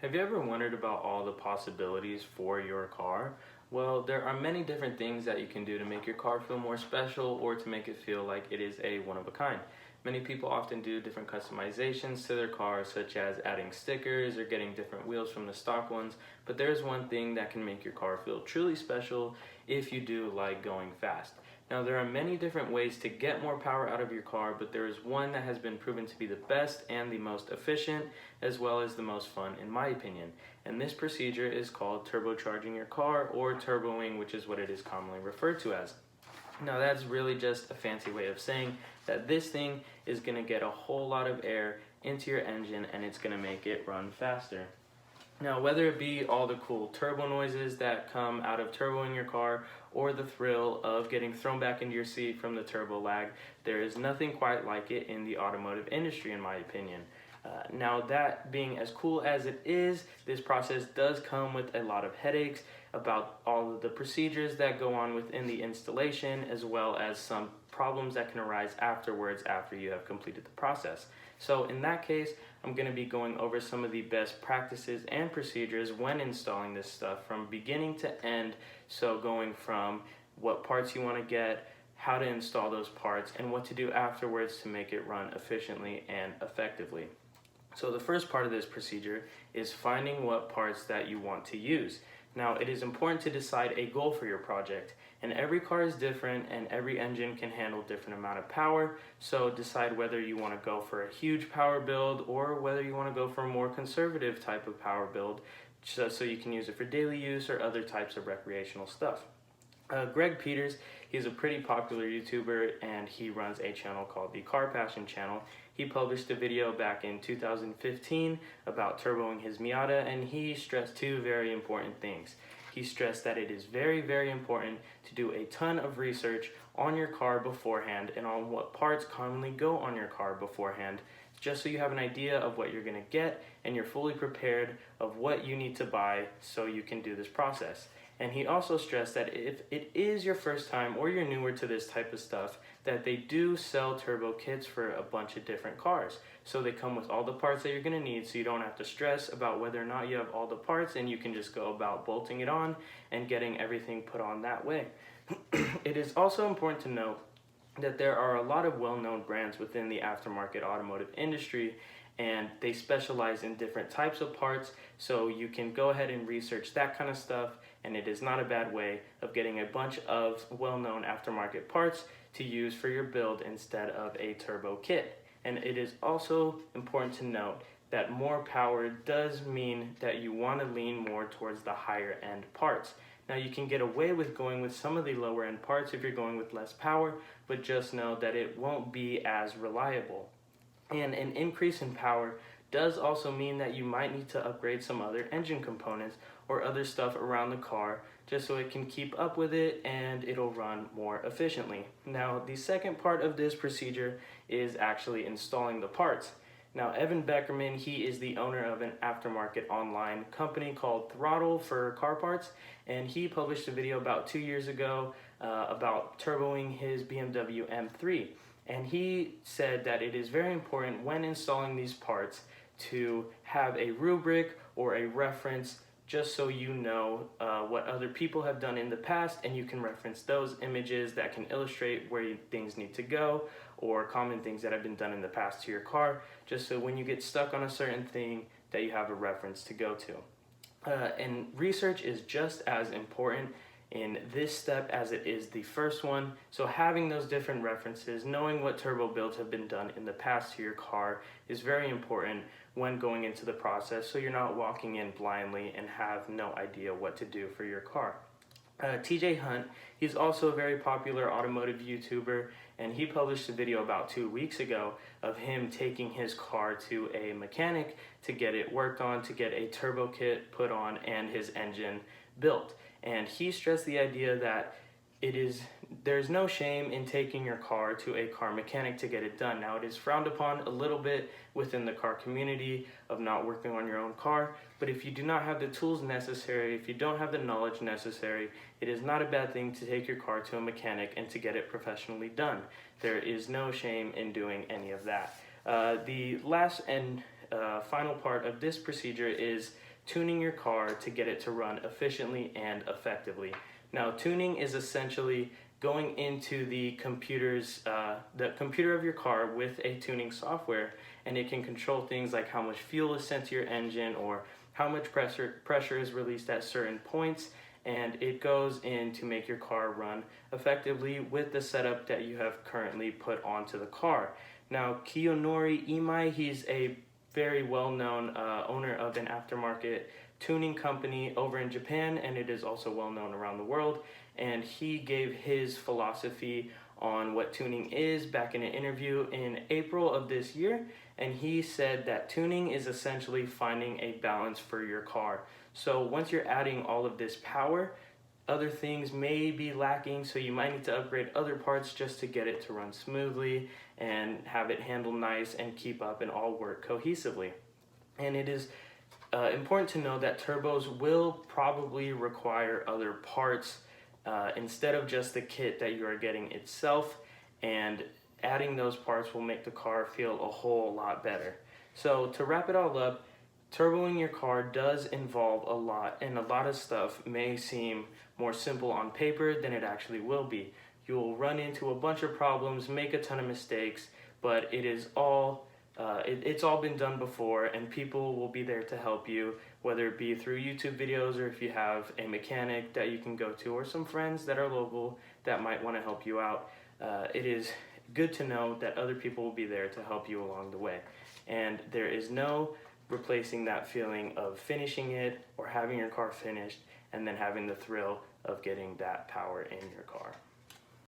Have you ever wondered about all the possibilities for your car? Well, there are many different things that you can do to make your car feel more special or to make it feel like it is a one of a kind. Many people often do different customizations to their cars, such as adding stickers or getting different wheels from the stock ones, but there's one thing that can make your car feel truly special if you do like going fast. Now, there are many different ways to get more power out of your car, but there is one that has been proven to be the best and the most efficient, as well as the most fun, in my opinion. And this procedure is called turbocharging your car, or turboing, which is what it is commonly referred to as. Now, that's really just a fancy way of saying that this thing is going to get a whole lot of air into your engine and it's going to make it run faster. Now, whether it be all the cool turbo noises that come out of turboing your car or the thrill of getting thrown back into your seat from the turbo lag, there is nothing quite like it in the automotive industry, in my opinion. Now, that being as cool as it is, this process does come with a lot of headaches about all of the procedures that go on within the installation, as well as some problems that can arise afterwards after you have completed the process. So in that case, I'm going to be going over some of the best practices and procedures when installing this stuff from beginning to end. So going from what parts you want to get, how to install those parts, and what to do afterwards to make it run efficiently and effectively. So the first part of this procedure is finding what parts that you want to use. Now, it is important to decide a goal for your project, and every car is different and every engine can handle different amount of power, so decide whether you want to go for a huge power build or whether you want to go for a more conservative type of power build, just so you can use it for daily use or other types of recreational stuff. Greg Peters, he's a pretty popular YouTuber and he runs a channel called the Car Passion Channel. He published a video back in 2015 about turboing his Miata, and he stressed two very important things. He stressed that it is very, very important to do a ton of research on your car beforehand and on what parts commonly go on your car beforehand, just so you have an idea of what you're going to get and you're fully prepared of what you need to buy so you can do this process. And he also stressed that if it is your first time or you're newer to this type of stuff, that they do sell turbo kits for a bunch of different cars. So they come with all the parts that you're going to need, so you don't have to stress about whether or not you have all the parts, and you can just go about bolting it on and getting everything put on that way. It is also important to note that there are a lot of well-known brands within the aftermarket automotive industry, and they specialize in different types of parts, so you can go ahead and research that kind of stuff, and it is not a bad way of getting a bunch of well-known aftermarket parts to use for your build instead of a turbo kit. And it is also important to note that more power does mean that you want to lean more towards the higher end parts. Now, you can get away with going with some of the lower end parts if you're going with less power, but just know that it won't be as reliable. And an increase in power does also mean that you might need to upgrade some other engine components or other stuff around the car just so it can keep up with it and it'll run more efficiently. Now, the second part of this procedure is actually installing the parts. Now, Evan Beckerman, he is the owner of an aftermarket online company called Throttle for car parts, and he published a video about 2 years ago about turboing his BMW M3. And he said that it is very important when installing these parts to have a rubric or a reference, just so you know what other people have done in the past, and you can reference those images that can illustrate where things need to go or common things that have been done in the past to your car, just so when you get stuck on a certain thing that you have a reference to go to. And research is just as important in this step as it is the first one. So having those different references, knowing what turbo builds have been done in the past to your car is very important when going into the process, so you're not walking in blindly and have no idea what to do for your car. TJ Hunt, he's also a very popular automotive YouTuber, and he published a video about 2 weeks ago of him taking his car to a mechanic to get it worked on, to get a turbo kit put on and his engine built. And he stressed the idea that there's no shame in taking your car to a car mechanic to get it done. Now, it is frowned upon a little bit within the car community of not working on your own car, but if you do not have the tools necessary, if you don't have the knowledge necessary, it is not a bad thing to take your car to a mechanic and to get it professionally done. There is no shame in doing any of that. The last and final part of this procedure is tuning your car to get it to run efficiently and effectively. Now, tuning is essentially going into the computer of your car with a tuning software, and it can control things like how much fuel is sent to your engine or how much pressure is released at certain points, and it goes in to make your car run effectively with the setup that you have currently put onto the car. Now, Kiyonori Imai, he's a very well-known owner of an aftermarket tuning company over in Japan, and it is also well-known around the world, and he gave his philosophy on what tuning is back in an interview in April of this year, and he said that tuning is essentially finding a balance for your car. So once you're adding all of this power, other things may be lacking, so you might need to upgrade other parts just to get it to run smoothly and have it handle nice and keep up and all work cohesively. And it is important to know that turbos will probably require other parts instead of just the kit that you are getting itself, and adding those parts will make the car feel a whole lot better. So to wrap it all up, turboing your car does involve a lot, and a lot of stuff may seem more simple on paper than it actually will be. You'll run into a bunch of problems, make a ton of mistakes, but it is all it's all been done before, and people will be there to help you, whether it be through YouTube videos or if you have a mechanic that you can go to or some friends that are local that might want to help you out. It is good to know that other people will be there to help you along the way, and there is no replacing that feeling of finishing it or having your car finished and then having the thrill of getting that power in your car.